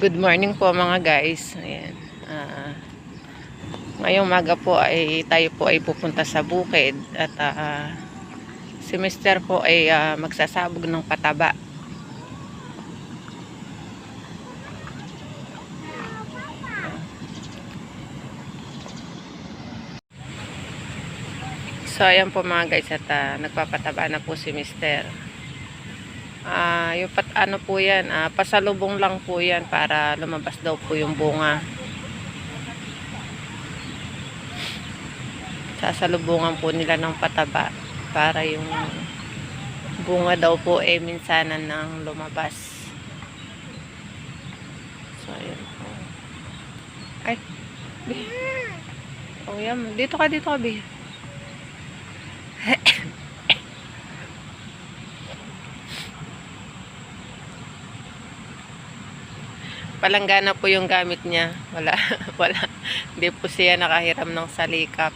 Good morning po mga guys. Ayan. Ngayong maga po ay tayo po ay pupunta sa bukid at si Mr. po ay magsasabog ng pataba. So ayan po mga guys at nagpapataba na po si Mr. Yung ano po yan, pasalubong lang po yan para lumabas daw po yung bunga. Sasalubungan po nila ng pataba para yung bunga daw po minsanan ng lumabas. So ayan po. Ay, oh yan, dito ka, Bi. Palanggana po yung gamit niya. Wala. Hindi po siya nakahiram ng salikap.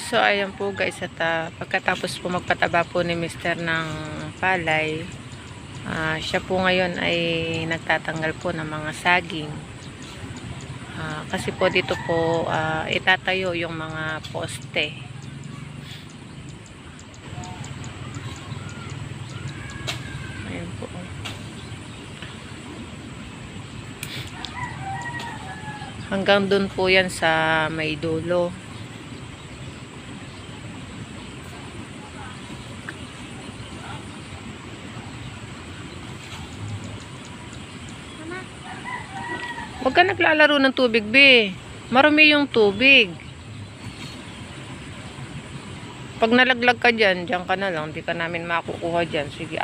So ayan po guys at pagkatapos po magpataba po ni Mr. ng palay, siya po ngayon ay nagtatanggal po ng mga saging. Kasi po dito po itatayo yung mga poste. Ayan po. Hanggang dun po yan sa may dulo. Huwag ka naglalaro ng tubig, Be. Marumi yung tubig. Pag nalaglag ka dyan, dyan ka na lang. Hindi ka namin makukuha dyan. Sige,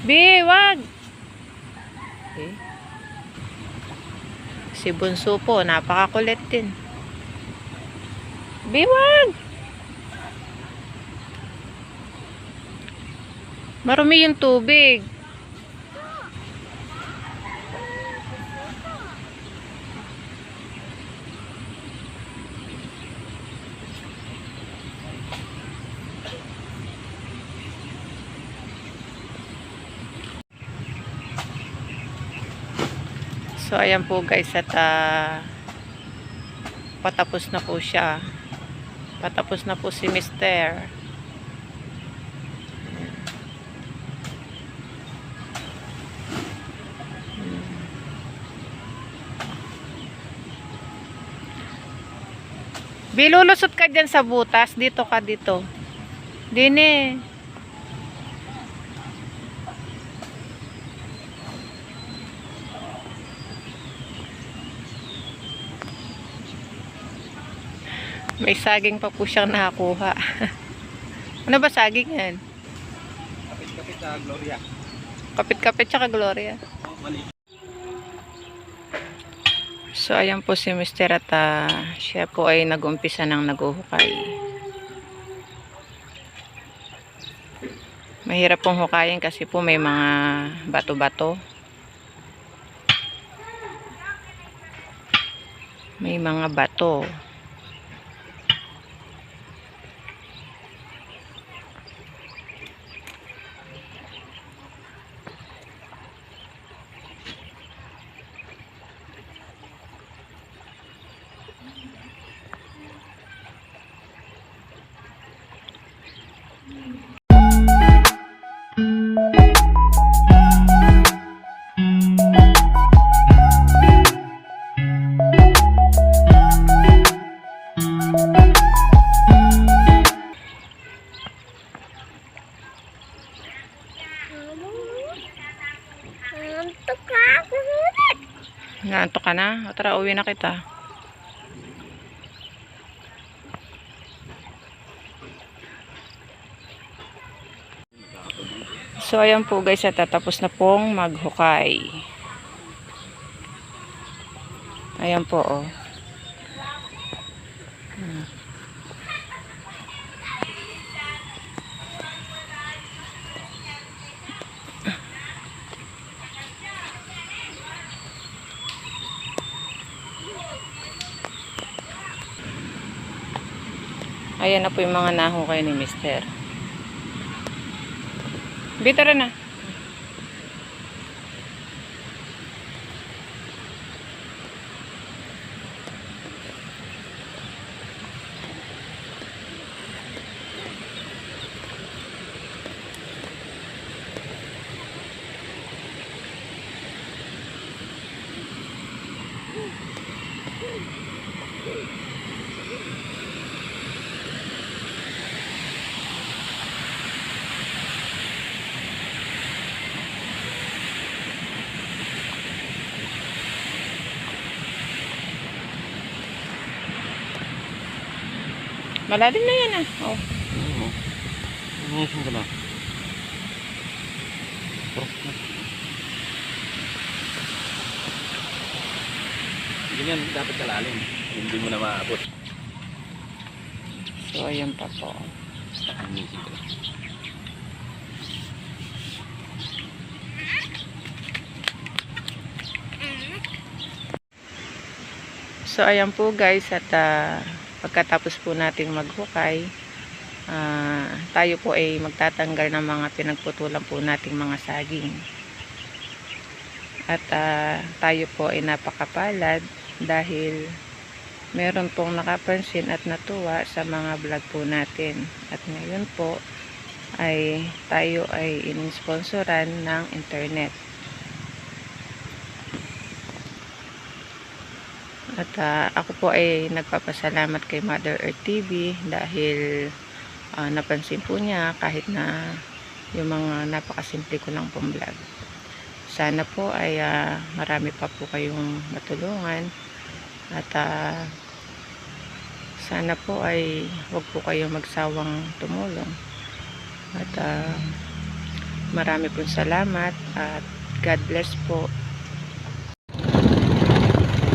Be, wag. Okay. Si Bunso po, napakakulit din. Be, wag. Marumi yung tubig. So ayan po guys at patapos na po siya. Patapos na po si Mr. Bilulusot ka dyan sa butas. Dito ka, dito. Dine. May saging pa po siyang nakakuha. Ano ba saging yan? Kapit-kapit sa Gloria. Kapit-kapit tsaka Gloria. So ayan po si Mr. at siya po ay nag-umpisa ng naghuhukay. Mahirap pong hukayin kasi po may mga bato-bato. May mga bato. Naantok ka na? O tara, uwi na kita. So ayan po guys, at tatapos na pong maghukay. Ayan po, oh. Ayan na po yung mga nahukay ni Mister. Bitara na. Malalim na yan ah. Oh. Ngayon ko na. Ganyan dapat kalalim. Hindi mo na maabot. So, ayan pa po. So, ayan po guys. At pagkatapos po nating maghukay, tayo po ay magtatanggal ng mga pinagputulan po nating mga saging. At tayo po ay napakapalad dahil meron pong nakapansin at natuwa sa mga vlog po natin. At ngayon po ay tayo ay in-sponsoran ng internet. At ako po ay nagpapasalamat kay Mother Earth TV dahil napansin po niya kahit na yung mga napakasimple ko lang pong vlog. Sana po ay marami pa po kayong matulungan at sana po ay huwag po kayong magsawang tumulong. At marami pong salamat at God bless po.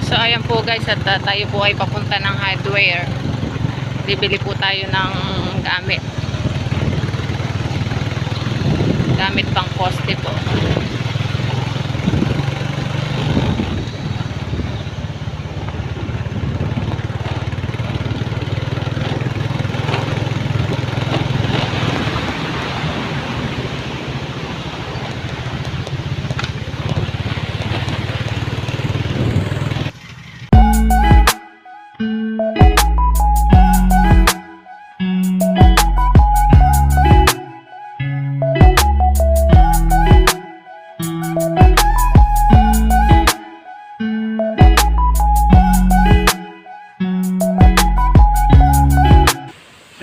So ayan po guys, at tayo po ay papunta ng hardware. Bibili po tayo ng gamit. Gamit pang poste po.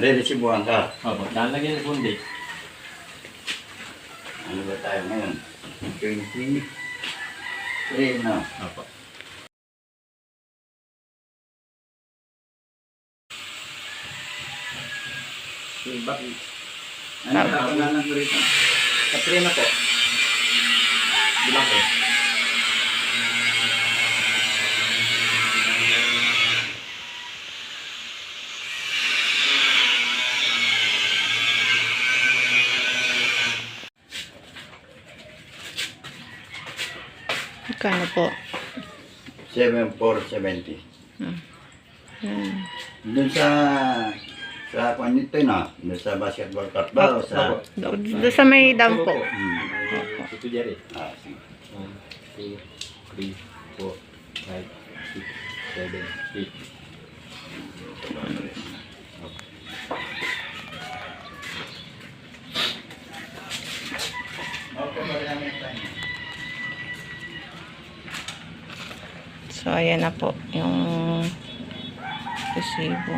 Re-resibuhan ka. Opo, lalagyan ng bundi. Ano ba tayo ngayon? 23 na. Opo. Bakit? Ano ba ako na lang rito? Katrina po. Bilang po. Magkano po? 7,470. Doon sa kwan nito na, doon sa basketball court ba o sa... Doon sa may dam po. Ito Jerry. Ah, sige. 1, 2, 3, 4, 5, 6, 7, 8. Okay, marami tayo. So ayan na po yung resibo.